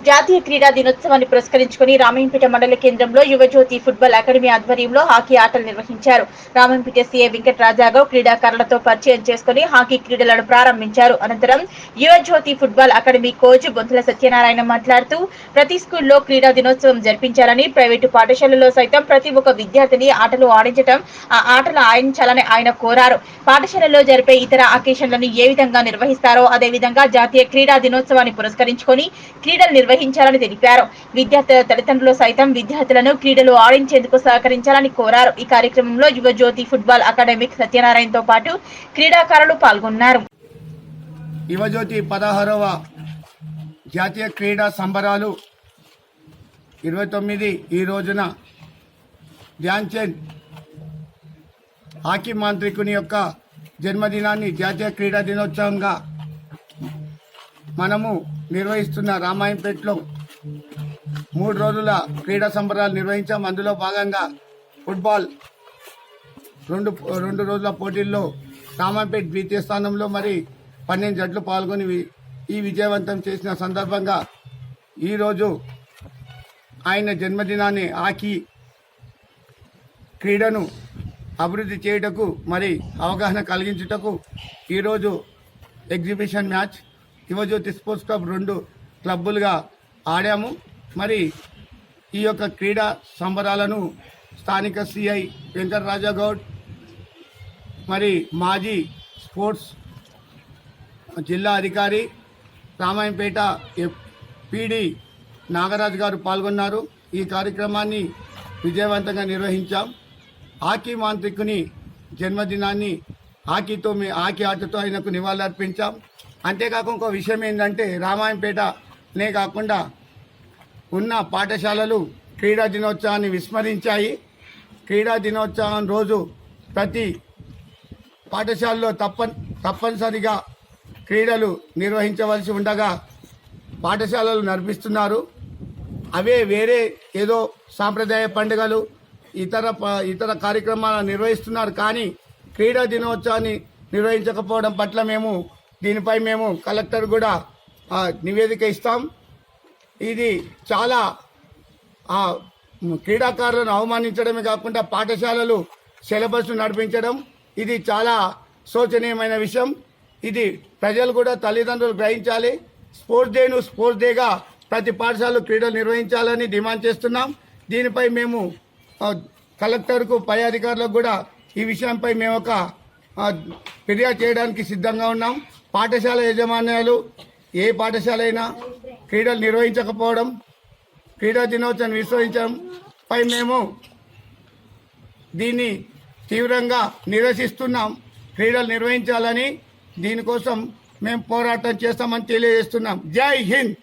జాతీయ క్రీడా దినోత్సవాన్ని పురస్కరించుకుని రామాయంపేట మండల కేంద్రంలో యువజ్యోతి ఫుట్బాల్ అకాడమీ ఆధ్వర్యంలో హాకీ ఆటలు నిర్వహించారు. రామాయంపేట సీఐ వెంకటరాజారావు క్రీడాకారులతో పరిచయం చేసుకుని హాకీ క్రీడలను ప్రారంభించారు. అనంతరం Yuvajyothi football academy coach Bonthula Satyanarayana మాట్లాడుతూ ప్రతి స్కూల్లో క్రీడా దినోత్సవం జరిపించాలని, ప్రైవేటు పాఠశాలలో సైతం ప్రతి ఒక్క విద్యార్థిని ఆటలు ఆడించడం, ఆ ఆటలు ఆడించాలని ఆయన కోరారు. పాఠశాలలో జరిపే ఇతర అకేషన్లను ఏ విధంగా నిర్వహిస్తారో అదే విధంగా జాతీయ క్రీడా దినోత్సవాన్ని పురస్కరించుకొని క్రీడలు నిర్వహించాలని తెలిపారు. విద్యార్థుల తల్లిదండ్రులు సైతం విద్యార్థులను క్రీడలు ఆడించేందుకు సహకరించాలని కోరారు. ఈ కార్యక్రమంలో యువజ్యోతి ఫుట్బాల్ అకాడమిక్ సత్యనారాయణతో పాటు క్రీడాకారులు పాల్గొన్నారు. యువజ్యోతి 16వ జాతీయ క్రీడా సంబరాలు 29 ఈ రోజున ధ్యాన్ చంద్ హాకీ మాంత్రికుని యొక్క జన్మదినాన్ని జాతీయ క్రీడా దినోత్సవంగా మనము నిర్వహిస్తున్న రామాయంపేటలో 3 రోజుల క్రీడా సంబరాలు నిర్వహించాం. అందులో భాగంగా ఫుట్బాల్ రెండు రోజుల పోటీల్లో రామాయంపేట ద్వితీయ స్థానంలో మరి 12 జట్లు పాల్గొని ఈ విజయవంతం చేసిన సందర్భంగా ఈరోజు ఆయన జన్మదినాన్ని హాకీ క్రీడను అభివృద్ధి చేయుటకు మరి అవగాహన కలిగించుటకు ఈరోజు exhibition match Yuva Jyothi sports club 2 క్లబ్బులుగా ఆడాము. మరి ఈ యొక్క క్రీడా సంబరాలను స్థానిక సిఐ వెంకటరాజా గౌడ్, మరి మాజీ స్పోర్ట్స్ జిల్లా అధికారి రామాయంపేట పీడి నాగరాజు గారు పాల్గొన్నారు. ఈ కార్యక్రమాన్ని విజయవంతంగా నిర్వహించాం. హాకీ మాంత్రికుని జన్మదినాన్ని హాకీ ఆటతో ఆయనకు నివాళులర్పించాం. అంతేకాక ఇంకో విషయం ఏంటంటే రామాయంపేటనే కాకుండా ఉన్న పాఠశాలలు క్రీడా దినోత్సవాన్ని విస్మరించాయి. క్రీడా దినోత్సవం రోజు ప్రతి పాఠశాలలో తప్పనిసరిగా క్రీడలు నిర్వహించవలసి ఉండగా పాఠశాలలు నడిపిస్తున్నారు. అవే వేరే ఏదో సాంప్రదాయ పండుగలు ఇతర కార్యక్రమాలను నిర్వహిస్తున్నారు. కానీ క్రీడా దినోత్సవాన్ని నిర్వహించకపోవడం పట్ల దీనిపై మేము కలెక్టర్ కూడా నివేదిక ఇస్తాం. ఇది చాలా క్రీడాకారులను అవమానించడమే కాకుండా పాఠశాలలు సిలబస్ నడిపించడం ఇది చాలా శోచనీయమైన విషయం. ఇది ప్రజలు కూడా తల్లిదండ్రులు గ్రహించాలి. స్పోర్ట్స్ డేగా ప్రతి పాఠశాలలో క్రీడలు నిర్వహించాలని డిమాండ్ చేస్తున్నాం. దీనిపై మేము కలెక్టర్కు పై అధికారులకు కూడా ఈ విషయంపై మేము ఒక ఫిర్యాదు చేయడానికి సిద్ధంగా ఉన్నాం. పాఠశాల యాజమాన్యాలు ఏ పాఠశాల అయినా క్రీడలు నిర్వహించకపోవడం, క్రీడా దినోత్సవం విస్మరించడం పై మేము దీన్ని తీవ్రంగా నిరసిస్తున్నాం. క్రీడలు నిర్వహించాలని దీనికోసం మేము పోరాటం చేస్తామని తెలియజేస్తున్నాం. జై హింద్.